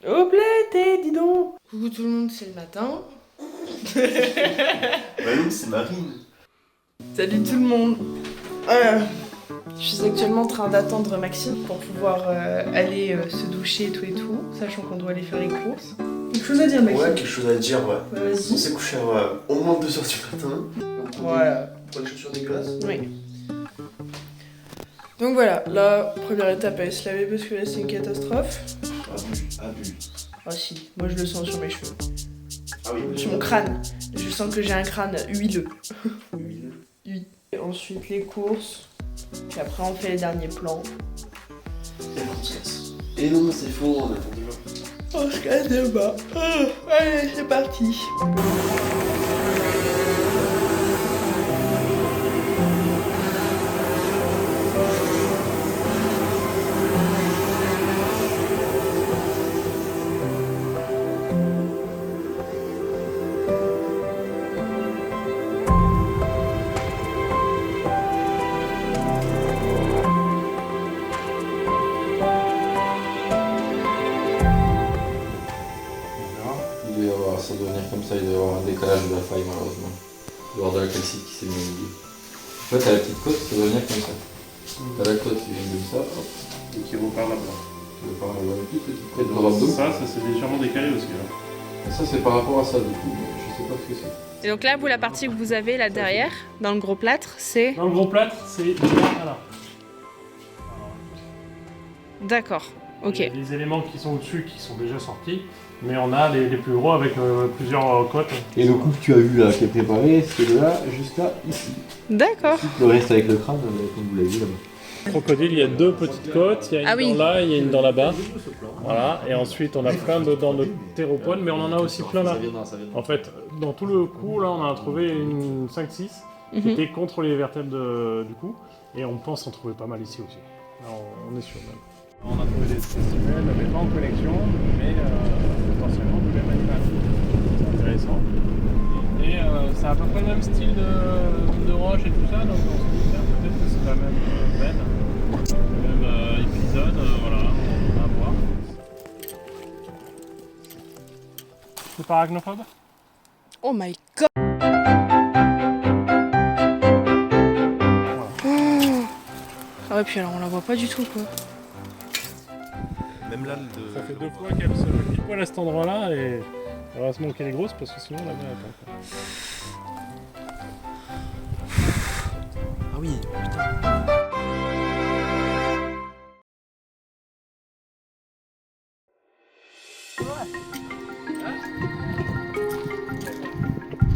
Oblette, dis donc. Coucou tout le monde, c'est le matin. Bah non, c'est Marine. Salut tout le monde. Je suis actuellement en train d'attendre Maxime pour pouvoir aller se doucher et tout, sachant qu'on doit aller faire les courses. Quelque chose à dire, Maxime? Ouais, quelque chose à dire, ouais. Bah, On vas-y. s'est couché à au moins 2h du matin. Voilà. Pour les chaussures dégueulasses. Oui. Donc voilà, la première étape, elle se laver parce que là c'est une catastrophe. Abus. Ah si, moi je le sens sur mes cheveux. Ah oui, Sur mon crâne. Je sens que j'ai un crâne huileux. huile. Oui. Et ensuite les courses. Puis après on fait les derniers plans. Et on se casse. Et non, c'est faux, on attend demain. On se casse demain. Allez, c'est parti. Il doit y avoir, ça doit venir comme ça, il doit y avoir un décalage de la faille malheureusement. Il doit y avoir de la calcite qui s'est mis au milieu. En fait, t'as la petite côte, ça doit venir comme ça. T'as la côte qui vient comme ça, hop, Et qui repart là-bas. tu vas faire une toute petite côte de l'abdos. Ça c'est légèrement décalé aussi là. Et ça, c'est par rapport à ça du coup, mais je sais pas ce que c'est. Et donc là, vous, la partie que vous avez là derrière, dans le gros plâtre, c'est... Dans le gros plâtre, c'est voilà. D'accord, ok. Il y a des éléments qui sont au-dessus qui sont déjà sortis, mais on a les plus gros avec plusieurs côtes. Et le coup que tu as vu là, qui est préparé, c'est de là jusqu'à ici. D'accord. Le reste avec le crâne, comme vous l'avez vu là-bas. Crocodile, il y a deux petites côtes, il y a une Ah oui. dans là, il y a une dans là-bas. Voilà, et ensuite on a plein de dents de théropodes, mais on en a aussi plein là. En fait, dans tout le cou, là, on a trouvé une 5-6 qui était contre les vertèbres du cou, et on pense en trouver pas mal ici aussi. Là, on est sûr même. On a trouvé des spécimens, mais pas en collection, mais potentiellement du même animal. C'est intéressant. Et c'est à peu près le même style de roche et tout ça, donc on se dit bien, peut-être que c'est la même veine, le même épisode, voilà, on va voir. C'est pas arachnophobe? Oh my god. Ah ouais, puis alors on la voit pas du tout, quoi. Même là, de. Ça fait 2 fois qu'elle se met pile poil à cet endroit-là et heureusement qu'elle est grosse parce que sinon la mère attend. Ah oui, putain.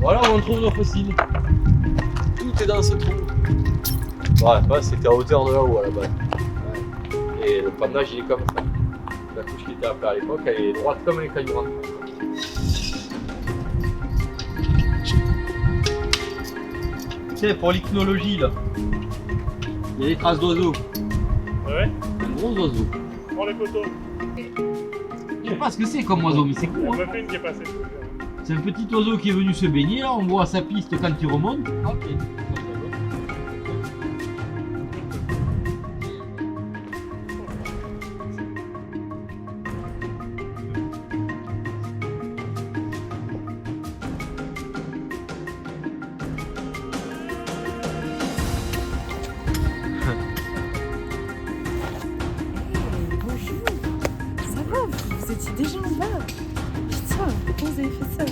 Voilà où on trouve nos fossiles. Tout est dans ce trou. Ouais, bah, c'était à hauteur de là-haut à la base. Ouais. Et le pannage il est comme ça. La couche qui était appelée à l'époque, elle est droite comme un caillou. Tiens, pour l'ichnologie là, il y a des traces d'oiseaux. Ouais, Un gros oiseau. prends les photos. Je sais pas ce que c'est comme oiseau, mais c'est cool. On Hein. a fait une qui est passée. C'est un petit oiseau qui est venu se baigner là, on voit sa piste quand il remonte. Ok. Bonjour, ça va, vous étiez déjà en bas. Putain, comment vous avez fait ça?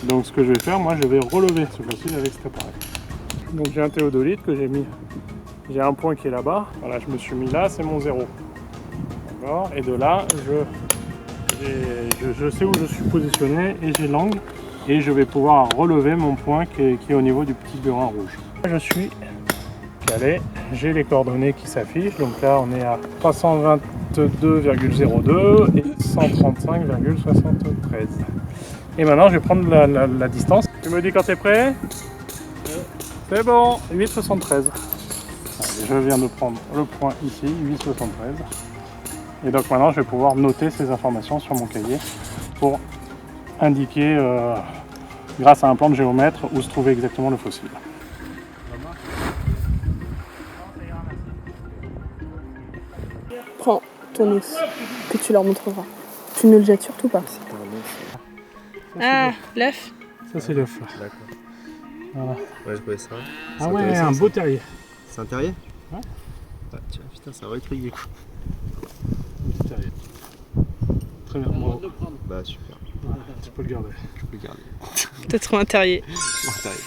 Donc ce que je vais faire, moi je vais relever ce fossile avec cet appareil. Donc j'ai un théodolite que j'ai mis, j'ai un point qui est là-bas, voilà je me suis mis là, c'est mon 0. D'accord. Et de là, je sais où je suis positionné et j'ai l'angle et je vais pouvoir relever mon point qui est au niveau du petit burin rouge. Je suis calé, j'ai les coordonnées qui s'affichent, donc là on est à 322,02 et 135,73. Et maintenant je vais prendre la distance. Tu me dis quand tu es prêt? C'est bon, 8,73. Je viens de prendre le point ici, 8,73. Et donc maintenant je vais pouvoir noter ces informations sur mon cahier pour indiquer grâce à un plan de géomètre où se trouvait exactement le fossile. Prends ton os, que tu leur montreras. Tu ne le jettes surtout pas. Ah, l'œuf. Ça c'est l'œuf là. D'accord. Voilà. Ouais, je connais ça. Ah ouais, un beau terrier. C'est un terrier? Ouais. Ah, tiens, putain, ça va intriguer. Petit terrier. Très bien, bravo. Bah super. Ouais, tu peux le garder. Je peux le garder. T'as trouvé un terrier. Un terrier.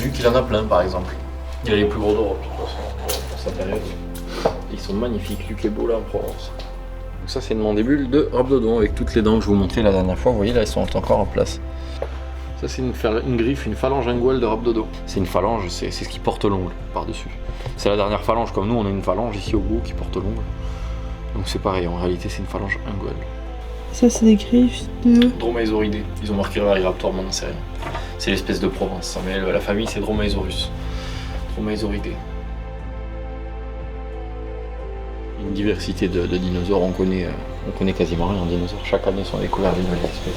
Luc, il en a plein, par exemple. Il a les plus gros d'Europe, de toute façon, pour sa période. Ils sont magnifiques, Luc est beau là en Provence. Donc ça, c'est une mandibule de Rhabdodon avec toutes les dents que je vous montrais la dernière fois. Vous voyez, là, elles sont encore en place. Ça, c'est une griffe, une phalange linguale de Rhabdodon. C'est une phalange, c'est ce qui porte l'ongle par-dessus. C'est la dernière phalange, comme nous, on a une phalange ici au bout qui porte l'ongle. Donc c'est pareil, en réalité, c'est une phalange linguale. Ça, c'est des griffes de... Dromaeosauridae. Ils ont marqué le Rariptor, mais on n'en sait rien. C'est l'espèce de Provence, mais la famille c'est Dromaeosaurus. Dromaeosauridae. Une diversité de dinosaures, on connaît quasiment rien en dinosaures. Chaque année sont découvertes des nouvelles espèces.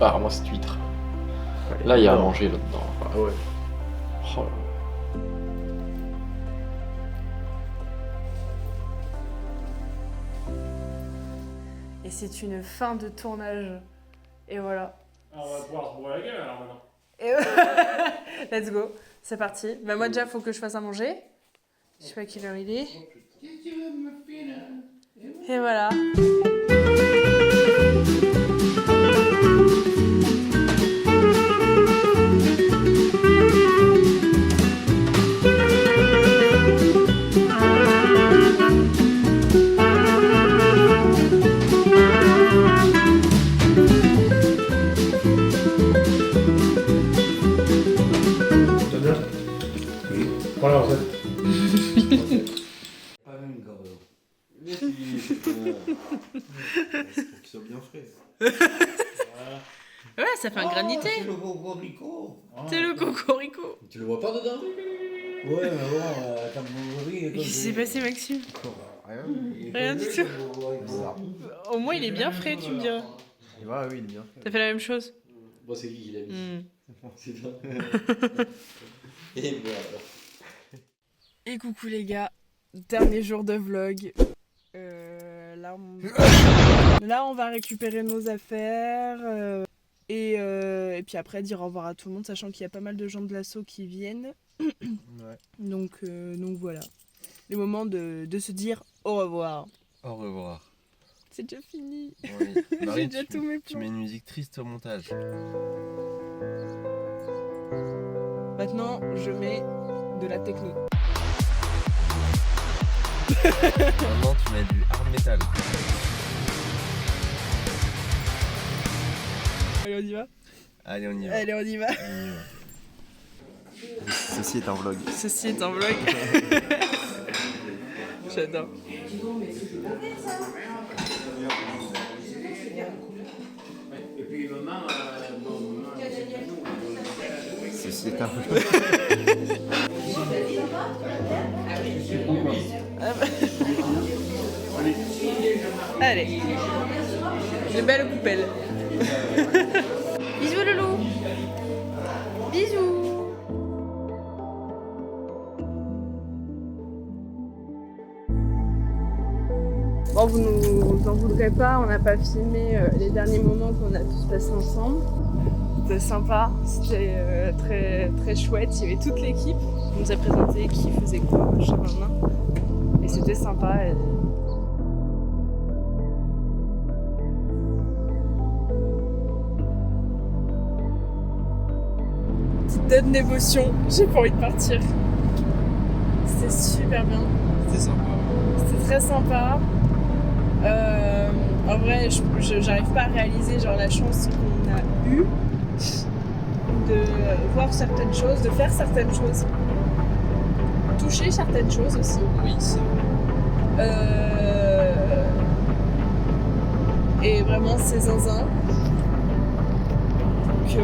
Ah, moi cette huître. Là, il y a à manger là-dedans. Ah ouais. Oh là là. Et c'est une fin de tournage. Et voilà. Alors, on va pouvoir se bourrer la gueule alors maintenant. Et let's go. C'est parti. Bah moi déjà, faut que je fasse à manger. Je sais pas quelle heure il est. Et voilà. Voilà, en fait. Pas même gardeur. Mais si, c'est pour qu'il soit bien frais. Ouais, ça fait un granité. C'est le cocorico. C'est le cocorico. Tu le vois pas dedans? Ouais, mais bon, comme vous voyez. Qu'est-ce qui s'est passé, Maxime? Rien. Rien du tout. Au moins, il est bien frais, tu me diras. Ouais, oui, il est bien fait. T'as fait la même chose? Bon, c'est qui l'a mis? C'est toi. Et moi alors. Et coucou les gars, dernier jour de vlog. Là, on va récupérer nos affaires et puis après dire au revoir à tout le monde, sachant qu'il y a pas mal de gens de l'assaut qui viennent. Ouais. Donc voilà, le moment de se dire au revoir. Au revoir. C'est déjà fini. Oui. J'ai Marie, déjà tous mes tu plans. mets une musique triste au montage. Maintenant, je mets de la techno. Maintenant, tu mets du hard metal. Allez, on y va? Allez, on y va. Allez, on y va. On y va. Ceci est un vlog. Ceci est un vlog. J'adore. Ceci est un vlog. Allez. Les belles poupelles. Bisous, loulou. Bisous. Bon, vous nous en voudrez pas, on n'a pas filmé les derniers moments qu'on a tous passés ensemble. C'était sympa, c'était très, très chouette, il y avait toute l'équipe. On nous a présenté qui faisait quoi, machin, et c'était sympa. Et d'autres d'émotion. J'ai pas envie de partir. C'était super bien. C'était sympa. C'était très sympa. En vrai, j'arrive pas à réaliser genre la chance qu'on a eue de voir certaines choses, de faire certaines choses, toucher certaines choses aussi. Oui, c'est vrai. Et vraiment, c'est zinzin. Donc,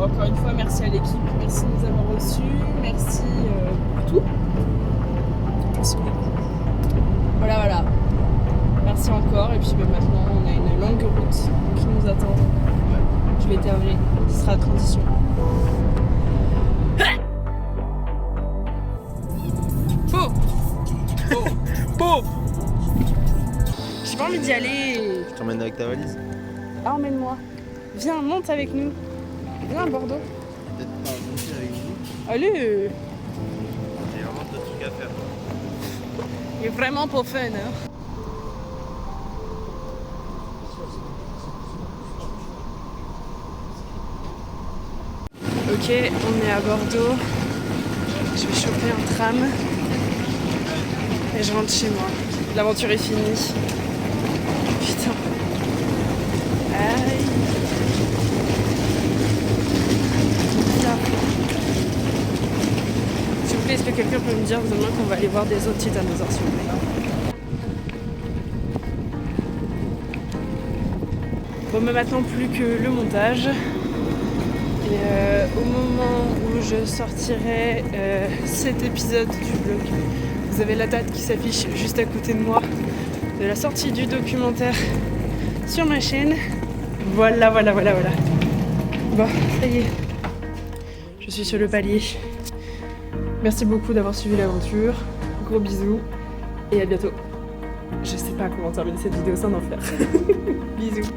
encore une fois, merci à l'équipe, merci de nous avoir reçus, merci pour tout. Merci beaucoup. Voilà. Merci encore. Et puis maintenant, on a une longue route qui nous attend. Je vais éternuer. Ce sera la transition. J'ai pas envie d'y aller. Je t'emmène avec ta valise. Ah, emmène-moi. Viens, monte avec nous. Viens à Bordeaux. Peut-être pas monter avec vous. Allez. J'ai vraiment d'autres trucs à faire. Il est vraiment pas fun, hein. Ok, on est à Bordeaux. Je vais choper un tram. Et je rentre chez moi. L'aventure est finie. Putain. Aïe. Putain. S'il vous plaît, est-ce que quelqu'un peut me dire demain qu'on va aller voir des autres titanosaures, s'il vous plaît? Bon, mais maintenant plus que le montage. Et au moment où je sortirai cet épisode du vlog, vous avez la date qui s'affiche juste à côté de moi de la sortie du documentaire sur ma chaîne. Voilà. Bon, ça y est, je suis sur le palier. Merci beaucoup d'avoir suivi l'aventure. Gros bisous et à bientôt. Je sais pas comment terminer cette vidéo sans en faire. Bisous.